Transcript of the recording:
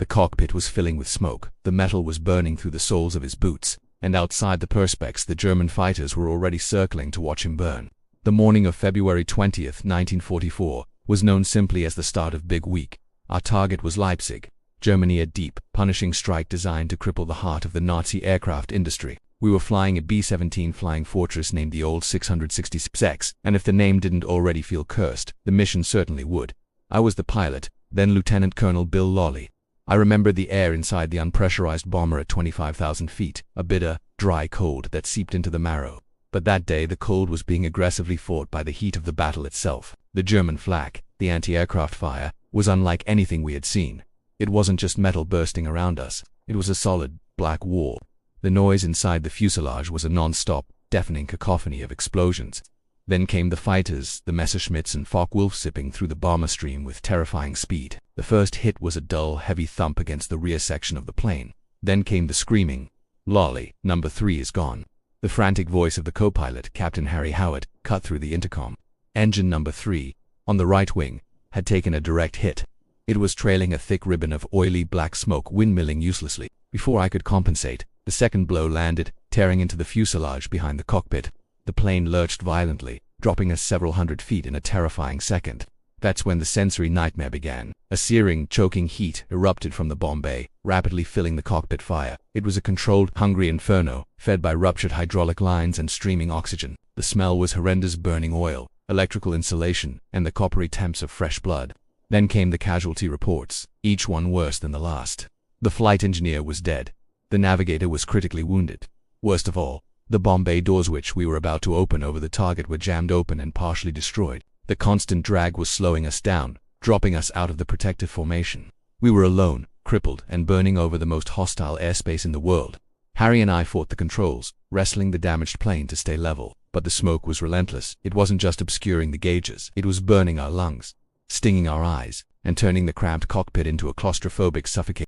The cockpit was filling with smoke, the metal was burning through the soles of his boots, and outside the perspex the German fighters were already circling to watch him burn. The morning of February 20th, 1944, was known simply as the start of Big Week. Our target was Leipzig, Germany, a deep, punishing strike designed to cripple the heart of the Nazi aircraft industry. We were flying a B-17 Flying Fortress named the Old 666X, and if the name didn't already feel cursed, the mission certainly would. I was the pilot, then Lieutenant Colonel Bill Lawley. I remembered the air inside the unpressurized bomber at 25,000 feet, a bitter, dry cold that seeped into the marrow. But that day the cold was being aggressively fought by the heat of the battle itself. The German flak, the anti-aircraft fire, was unlike anything we had seen. It wasn't just metal bursting around us, it was a solid, black wall. The noise inside the fuselage was a non-stop, deafening cacophony of explosions. Then came the fighters, the Messerschmitts and Focke-Wulf zipping through the bomber stream with terrifying speed. The first hit was a dull, heavy thump against the rear section of the plane. Then came the screaming. "Lawley, number 3 is gone." The frantic voice of the co-pilot, Captain Harry Howard, cut through the intercom. Engine number 3, on the right wing, had taken a direct hit. It was trailing a thick ribbon of oily black smoke, windmilling uselessly. Before I could compensate, the second blow landed, tearing into the fuselage behind the cockpit. The plane lurched violently, dropping us several hundred feet in a terrifying second. That's when the sensory nightmare began. A searing, choking heat erupted from the bomb bay, rapidly filling the cockpit fire. It was a controlled, hungry inferno, fed by ruptured hydraulic lines and streaming oxygen. The smell was horrendous: burning oil, electrical insulation, and the coppery temps of fresh blood. Then came the casualty reports, each one worse than the last. The flight engineer was dead. The navigator was critically wounded. Worst of all, the bomb bay doors which we were about to open over the target were jammed open and partially destroyed. The constant drag was slowing us down, dropping us out of the protective formation. We were alone, crippled, and burning over the most hostile airspace in the world. Harry and I fought the controls, wrestling the damaged plane to stay level. But the smoke was relentless. It wasn't just obscuring the gauges, it was burning our lungs, stinging our eyes, and turning the cramped cockpit into a claustrophobic, suffocating